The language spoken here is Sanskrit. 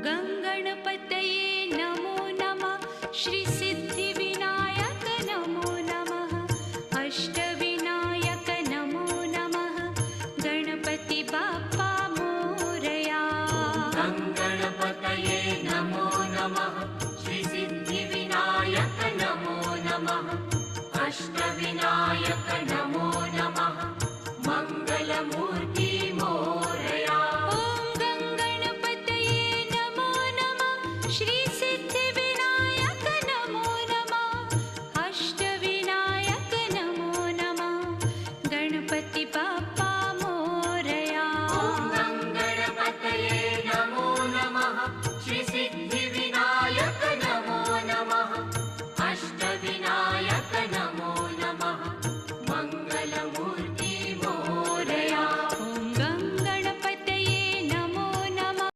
गङ्गणपतये नमो नमः श्रीसिद्धिविनायक नमो नमः अष्टविनायक नमो नमः गणपति बाप्पा मोरया। गङ्गणपतये नमो नमः श्रीसिद्धिविनायक नमो नमः अष्टविनायक नमो नमः मङ्गलमूर्ति मोरया। ॐ गङ्गणपतये नमो नमः श्री